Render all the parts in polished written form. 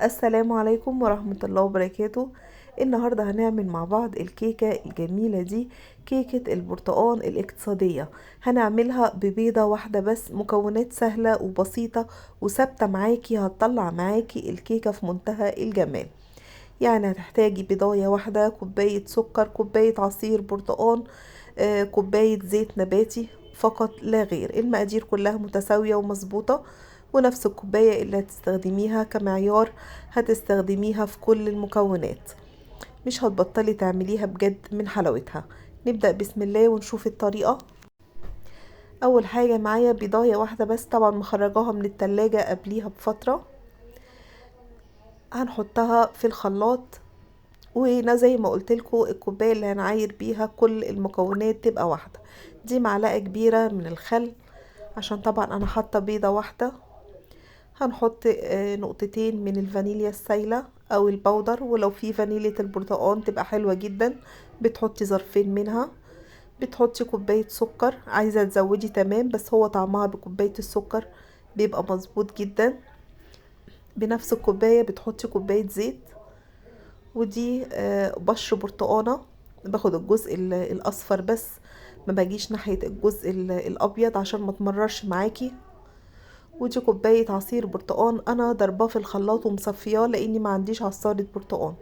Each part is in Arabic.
السلام عليكم ورحمة الله وبركاته. النهاردة هنعمل مع بعض الكيكة الجميلة دي، كيكة البرتقال الاقتصادية. هنعملها ببيضة واحدة بس، مكونات سهلة وبسيطة وثابتة معاكي، هتطلع معاكي الكيكة في منتهى الجمال. يعني هتحتاجي بيضاية واحدة، كوباية سكر، كوباية عصير برتقال، كوباية زيت نباتي فقط لا غير. المقادير كلها متساوية ومظبوطة، ونفس الكوباية اللي هتستخدميها كمعيار هتستخدميها في كل المكونات. مش هتبطلي تعمليها بجد من حلاوتها. نبدأ بسم الله ونشوف الطريقة. اول حاجة معايا بيضاية واحدة بس، طبعا مخرجاها من التلاجة قبليها بفترة. هنحطها في الخلاط، وهنا زي ما قلتلكوا الكوباية اللي هنعاير بيها كل المكونات تبقى واحدة. دي معلقة كبيرة من الخل، عشان طبعا انا حاطة بيضة واحدة. هنحط نقطتين من الفانيليا السايلة او البودر، ولو في فانيليا البرتقال تبقى حلوة جدا، بتحطي ظرفين منها. بتحطي كوباية سكر، عايزة تزودي تمام، بس هو طعمها بكوباية السكر بيبقى مظبوط جدا. بنفس الكوباية بتحطي كوباية زيت، ودي بشر برتقانة. باخد الجزء الاصفر بس، ما باجيش ناحية الجزء الابيض عشان ما تمررش معاكي. ودي كوباية عصير برتقان، انا ضرباه في الخلاط ومصفياه لاني ما عنديش عصارة برتقان.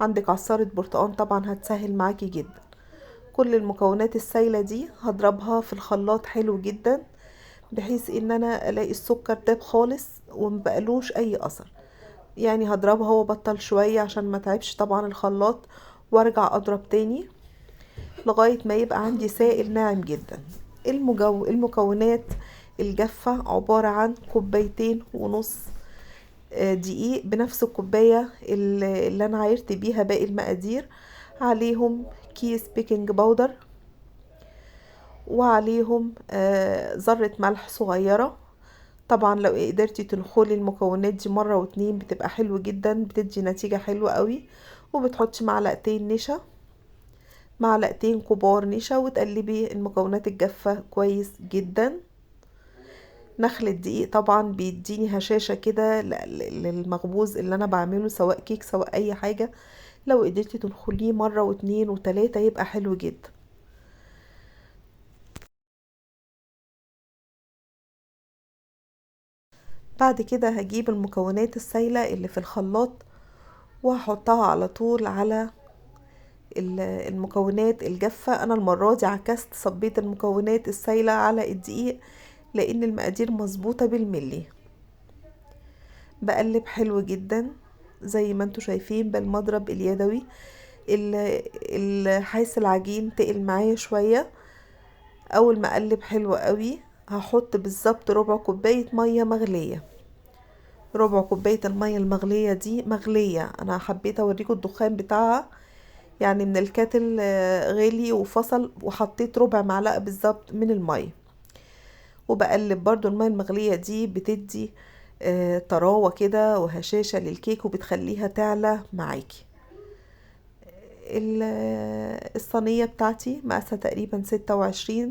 عندك عصارة برتقان طبعا هتسهل معاكي جدا. كل المكونات السايلة دي هضربها في الخلاط حلو جدا، بحيث ان انا الاقي السكر داب خالص ومبقلوش اي اثر. يعني هضربها وبطل شوية عشان ما تعبش طبعا الخلاط، وارجع اضرب تاني لغاية ما يبقى عندي سائل ناعم جدا. المكونات الجافة عبارة عن كوبايتين ونص دقيق، بنفس الكوباية اللي انا عايرت بيها باقي المقادير. عليهم كيس بيكنج باودر، وعليهم ذرة ملح صغيرة. طبعا لو قدرتي تنخلي المكونات دي مرة واتنين بتبقى حلو جدا، بتدي نتيجة حلوة قوي. وبتحطي معلقتين نشا، معلقتين كبار نشا، وتقلبي المكونات الجافة كويس جدا. نخل الدقيق طبعا بيديني هشاشة كده للمخبوز اللي انا بعمله، سواء كيك سواء اي حاجة. لو قدرتي تنخليه مرة واتنين وتلاتة يبقى حلو جدا. بعد كده هجيب المكونات السايلة اللي في الخلاط، وهحطها على طول على المكونات الجافة. انا المرة دي عكست، صبيت المكونات السايلة على الدقيق لان المقادير مظبوطة بالملي. بقلب حلو جدا زي ما انتوا شايفين بالمضرب اليدوي. حيث العجين تقل معايا شوية. اول ما اقلب حلو قوي هحط بالظبط ربع كوباية مية مغلية. ربع كوباية المية المغلية دي مغلية، انا حبيت اوريكم الدخان بتاعها. يعني من الكاتل غلي وفصل، وحطيت ربع معلقة بالظبط من المية. وبقلب برضو. المية المغلية دي بتدي طراوة كده وهشاشة للكيك، وبتخليها تعلى معاكي. الصينية بتاعتي مقاسها تقريبا 26،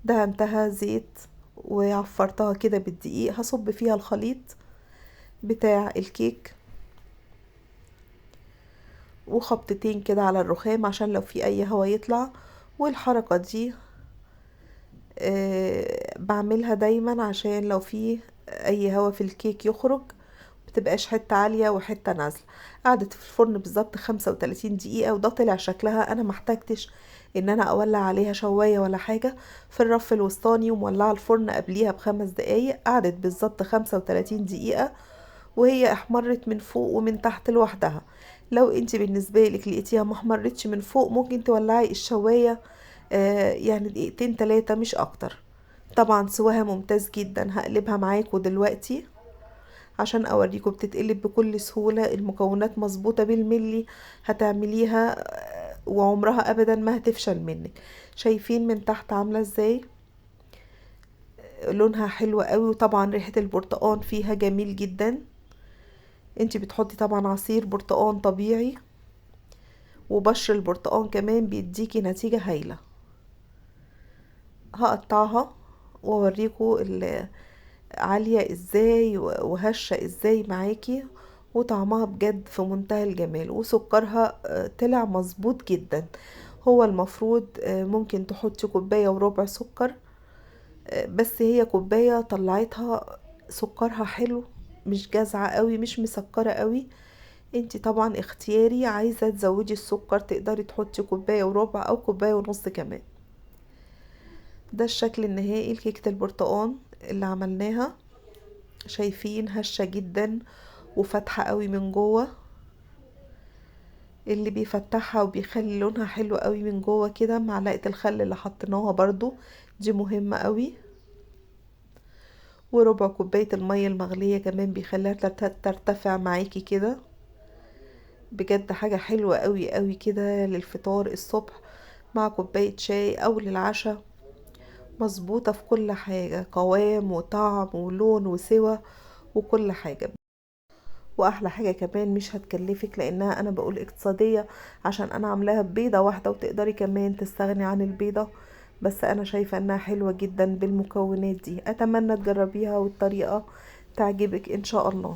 دهنتها زيت وعفرتها كده بالدقيق. هصب فيها الخليط بتاع الكيك، وخبطتين كده على الرخام عشان لو في اي هوا يطلع. والحركة دي بعملها دايما عشان لو في اي هوا في الكيك يخرج، بتبقاش حتة عالية وحتة نازلة. قعدت في الفرن بالظبط 35 دقيقة، وده طلع شكلها. انا محتاجتش ان انا اولع عليها شواية ولا حاجة. في الرف الوسطاني ومولعة الفرن قبليها ب5 دقايق. قعدت بالظبط 35 دقيقة، وهي احمرت من فوق ومن تحت لوحدها. لو انت بالنسبة لك لقيتيها محمرتش من فوق، ممكن تولعي الشواية يعني دقيقتين 3 مش اكتر. طبعا سواها ممتاز جدا. هقلبها معاكم دلوقتي عشان اوريكم بتتقلب بكل سهولة. المكونات مظبوطة بالملي، هتعمليها وعمرها ابدا ما هتفشل منك. شايفين من تحت عاملة ازاي؟ لونها حلو قوي، وطبعا ريحة البرتقال فيها جميل جدا. انتي بتحطي طبعا عصير برتقال طبيعي، وبشر البرتقال كمان بيديكي نتيجة هايلة. هقطعها واوريكم عالية ازاي وهشة ازاي معاكي. وطعمها بجد في منتهى الجمال، وسكرها طلع مظبوط جدا. هو المفروض ممكن تحطي كوباية وربع سكر، بس هي كوباية طلعتها سكرها حلو، مش جازعة قوي مش مسكرة قوي. انتي طبعا اختياري، عايزة تزودي السكر تقدري تحطي كوباية وربع او كوباية ونص كمان. ده الشكل النهائي لكيكة البرتقال اللي عملناها. شايفين هشة جدا وفاتحة قوي من جوه، اللي بيفتحها وبيخلي لونها حلو قوي من جوه كده معلقة الخل اللي حطيناها برضو، دي مهمة قوي. وربع كوباية المية المغلية كمان بيخليها ترتفع معاكي كده. بجد حاجة حلوة قوي قوي كده للفطار الصبح مع كوباية شاي او للعشاء. مظبوطة في كل حاجة، قوام وطعم ولون وسوى وكل حاجة. واحلى حاجة كمان مش هتكلفك، لانها انا بقول اقتصادية عشان انا عاملاها ببيضة واحدة، وتقدري كمان تستغني عن البيضة. بس انا شايفة انها حلوة جدا بالمكونات دي. اتمنى تجربيها والطريقة تعجبك ان شاء الله.